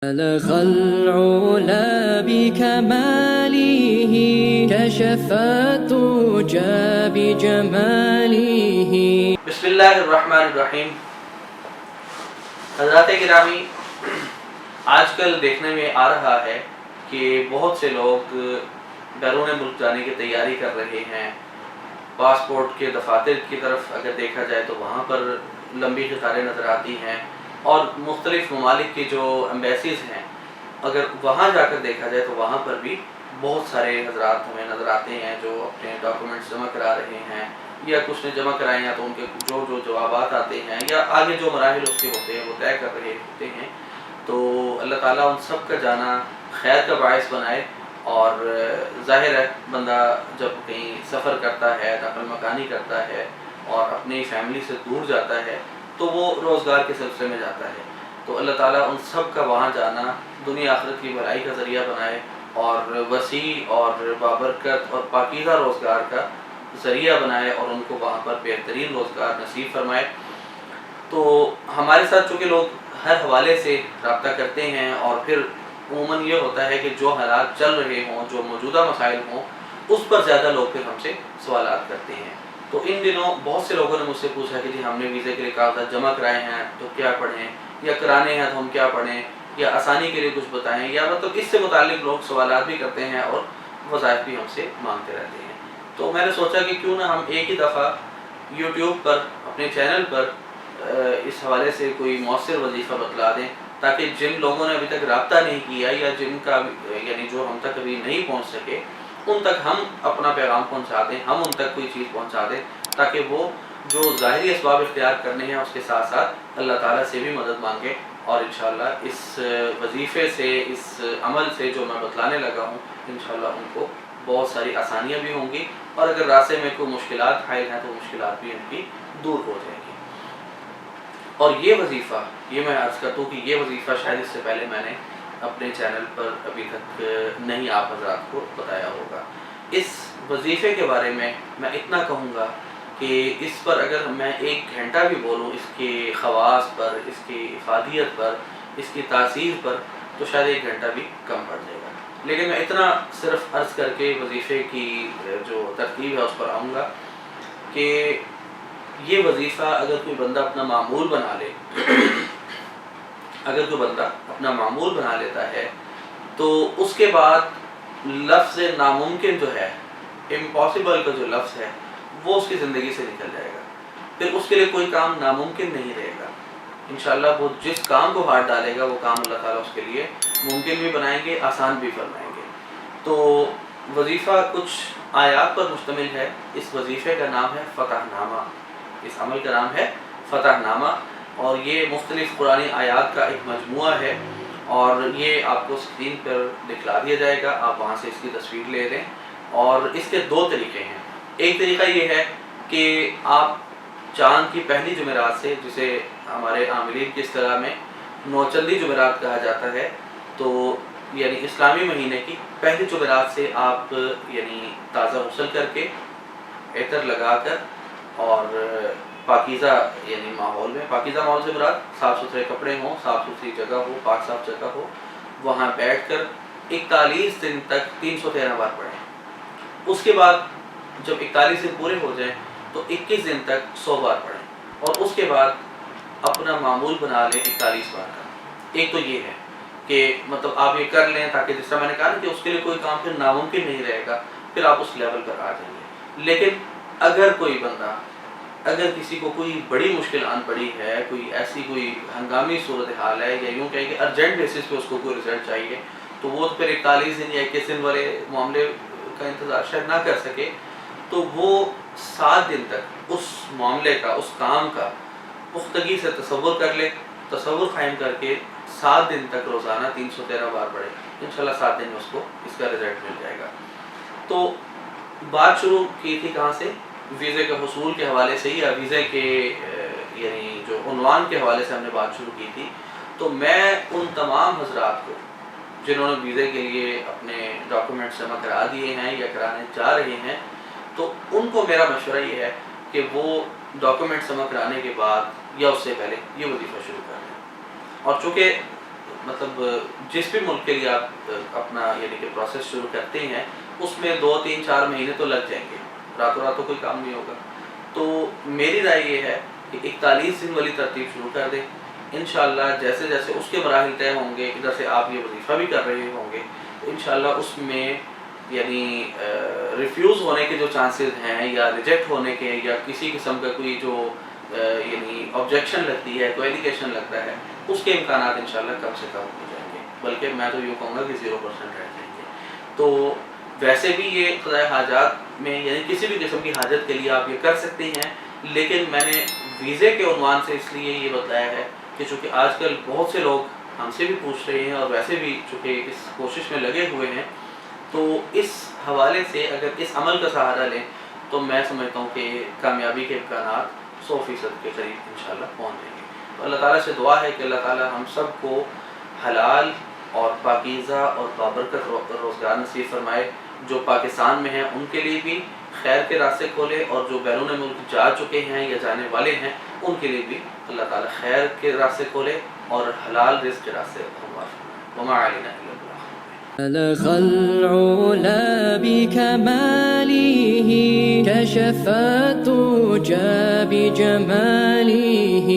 بلغ العلا بكماله كشف الدجى بجماله. بسم اللہ الرحمن الرحیم. حضرات گرامی، آج کل دیکھنے میں آ رہا ہے کہ بہت سے لوگ بیرون ملک جانے کی تیاری کر رہے ہیں. پاسپورٹ کے دفاتر کی طرف اگر دیکھا جائے تو وہاں پر لمبی قطاریں نظر آتی ہیں، اور مختلف ممالک کی جو ایمبیسیز ہیں اگر وہاں جا کر دیکھا جائے تو وہاں پر بھی بہت سارے حضرات ہمیں نظر آتے ہیں جو اپنے ڈاکومنٹس جمع کرا رہے ہیں، یا کچھ نے جمع کرائے ہیں تو ان کے جو جوابات آتے ہیں یا آگے جو مراحل اس کے ہوتے ہیں وہ طے کر رہے ہوتے ہیں. تو اللہ تعالیٰ ان سب کا جانا خیر کا باعث بنائے. اور ظاہر ہے بندہ جب کہیں سفر کرتا ہے، نقل مکانی کرتا ہے اور اپنی فیملی سے دور جاتا ہے تو وہ روزگار کے سلسلے میں جاتا ہے. تو اللہ تعالیٰ ان سب کا وہاں جانا دنیا آخرت کی بھلائی کا ذریعہ بنائے اور وسیع اور بابرکت اور پاکیزہ روزگار کا ذریعہ بنائے اور ان کو وہاں پر بہترین روزگار نصیب فرمائے. تو ہمارے ساتھ چونکہ لوگ ہر حوالے سے رابطہ کرتے ہیں، اور پھر عموماً یہ ہوتا ہے کہ جو حالات چل رہے ہوں، جو موجودہ مسائل ہوں، اس پر زیادہ لوگ پھر ہم سے سوالات کرتے ہیں. تو ان دنوں بہت سے لوگوں نے مجھ سے پوچھا کہ جی ہم نے ویزے کے لیے کاغذات جمع کرائے ہیں تو کیا پڑھیں، یا کرانے ہیں تو ہم کیا پڑھیں، یا آسانی کے لیے کچھ بتائیں، یا مطلب اس سے متعلق لوگ سوالات بھی کرتے ہیں اور وظائف بھی ہم سے مانگتے رہتے ہیں. تو میں نے سوچا کہ کیوں نہ ہم ایک ہی دفعہ یوٹیوب پر اپنے چینل پر اس حوالے سے کوئی مؤثر وظیفہ بتلا دیں، تاکہ جن لوگوں نے ابھی تک رابطہ نہیں کیا یا جن کا یعنی جو ہم تک ابھی نہیں پہنچ سکے ان تک ہم اپنا پیغام پہنچا دیں، ہم ان تک کوئی چیز پہنچا دیں، تاکہ وہ جو ظاہری اسباب اختیار کرنے ہیں اس کے ساتھ ساتھ اللہ تعالیٰ سے بھی مدد مانگیں. اور انشاءاللہ اس وظیفے سے، اس عمل سے جو میں بتلانے لگا ہوں، انشاءاللہ ان کو بہت ساری آسانیاں بھی ہوں گی، اور اگر راستے میں کوئی مشکلات حائل ہیں تو مشکلات بھی ان کی دور ہو جائیں گی. اور یہ وظیفہ، یہ میں عرض کرتا ہوں کہ یہ وظیفہ شاید اس سے پہلے میں نے اپنے چینل پر ابھی تک نہیں آپ حضرات کو بتایا ہوگا. اس وظیفے کے بارے میں اتنا کہوں گا کہ اس پر اگر میں 1 گھنٹہ بھی بولوں، اس کے خواص پر، اس کی افادیت پر، اس کی تاثیر پر، تو شاید 1 گھنٹہ بھی کم پڑ جائے گا. لیکن میں اتنا صرف عرض کر کے وظیفے کی جو ترتیب ہے اس پر آؤں گا کہ یہ وظیفہ اگر کوئی بندہ اپنا معمول بنا لے اگر کوئی بندہ اپنا معمول بنا لیتا ہے تو اس کے بعد لفظ ناممکن جو ہے، امپاسبل کا جو لفظ ہے، وہ اس کی زندگی سے نکل جائے گا. پھر اس کے لیے کوئی کام ناممکن نہیں رہے گا. انشاءاللہ وہ جس کام کو ہاتھ ڈالے گا وہ کام اللہ تعالیٰ اس کے لیے ممکن بھی بنائیں گے، آسان بھی فرمائیں گے. تو وظیفہ کچھ آیات پر مشتمل ہے. اس وظیفے کا نام ہے فتح نامہ، اس عمل کا نام ہے فتح نامہ، اور یہ مختلف قرآنی آیات کا ایک مجموعہ ہے، اور یہ آپ کو اسکرین پر دکھلا دیا جائے گا. آپ وہاں سے اس کی تصویر لے لیں. اور اس کے 2 طریقے ہیں. ایک طریقہ یہ ہے کہ آپ چاند کی پہلی جمعرات سے، جسے ہمارے عاملین کی اصطلاح میں نوچندی جمعرات کہا جاتا ہے، تو یعنی اسلامی مہینے کی پہلی جمعرات سے آپ یعنی تازہ غسل کر کے، عطر لگا کر، اور پاکیزہ یعنی ماحول میں، پاکیزہ ماحول سے مراد صاف ستھرے کپڑے ہوں، صاف ستھری جگہ ہو، پاک صاف جگہ ہو، وہاں بیٹھ کر 41 دن تک 313 بار پڑھیں. اس کے بعد جب 41 دن پورے ہو جائیں تو 21 دن تک 100 بار پڑھیں، اور اس کے بعد اپنا معمول بنا لیں 41 بار کا. ایک تو یہ ہے کہ مطلب آپ یہ کر لیں تاکہ جس طرح میں نے کہا کہ اس کے لیے کوئی کام پھر ناممکن نہیں رہے گا، پھر آپ اس لیول پر آ جائیں گے. لیکن اگر کوئی بندہ، اگر کسی کو کوئی بڑی مشکل آن پڑی ہے، کوئی ایسی کوئی ہنگامی صورتحال ہے، یا یوں کہیں کہ ارجنٹ بیسس پہ اس کو کوئی رزلٹ چاہیے، تو وہ پھر 41 دن یا 21 دن والے معاملے کا انتظار شاید نہ کر سکے، تو وہ 7 دن تک اس معاملے کا، اس کام کا پختگی سے تصور کر لے، تصور قائم کر کے 7 دن تک روزانہ 313 بار پڑھے. انشاءاللہ 7 دن میں اس کو اس کا رزلٹ مل جائے گا. تو بات شروع کی تھی کہاں سے؟ ویزے کے حصول کے حوالے سے، یا ویزے کے یعنی جو عنوان کے حوالے سے ہم نے بات شروع کی تھی. تو میں ان تمام حضرات کو جنہوں نے ویزے کے لیے اپنے ڈاکومنٹس جمع کرا دیے ہیں یا کرانے جا رہے ہیں، تو ان کو میرا مشورہ یہ ہے کہ وہ ڈاکومنٹس جمع کرانے کے بعد یا اس سے پہلے یہ وظیفہ شروع کر دیں. اور چونکہ مطلب جس بھی ملک کے لیے آپ اپنا یعنی کہ پروسیس شروع کرتے ہیں اس میں 2 3 4 مہینے تو لگ جائیں گے، راتوں رات تو کوئی کام نہیں ہوگا. تو میری رائے یہ ہے کہ 41 دن والی ترتیب شروع کر دیں. انشاءاللہ جیسے جیسے اس کے مراحل طے ہوں گے، ادھر سے آپ یہ وظیفہ بھی کر رہے ہوں گے، تو انشاءاللہ اس میں یعنی ریفیوز ہونے کے جو چانسز ہیں یا ریجیکٹ ہونے کے یا کسی قسم کا کوئی جو یعنی آبجیکشن لگتی ہے، کوئی ایلیگیشن لگتا ہے، اس کے امکانات انشاءاللہ کم سے کم ہو جائیں گے، بلکہ میں تو یہ کہوں گا کہ 0% رہ جائیں گے. تو ویسے بھی یہ قضاء حاجات میں یعنی کسی بھی قسم کی حاجت کے لیے آپ یہ کر سکتے ہیں، لیکن میں نے ویزے کے عنوان سے اس لیے یہ بتایا ہے کہ چونکہ آج کل بہت سے لوگ ہم سے بھی پوچھ رہے ہیں اور ویسے بھی چونکہ اس کوشش میں لگے ہوئے ہیں، تو اس حوالے سے اگر اس عمل کا سہارا لیں تو میں سمجھتا ہوں کہ کامیابی کے امکانات 100% کے قریب انشاءاللہ پہنچ جائیں گے. تو اللہ تعالیٰ سے دعا ہے کہ اللہ تعالیٰ ہم سب کو حلال اور پاکیزہ اور بابرکت روزگار نصیب فرمائے. جو پاکستان میں ہیں ان کے لیے بھی خیر کے راستے کھولے، اور جو بیرون ملک جا چکے ہیں یا جانے والے ہیں ان کے لیے بھی اللہ تعالیٰ خیر کے راستے کھولے اور حلال رزق کے راستے ہموار فرمائے. وما علینا الا البلاغ. بلغ العلا بكماله كشف الدجى بجماله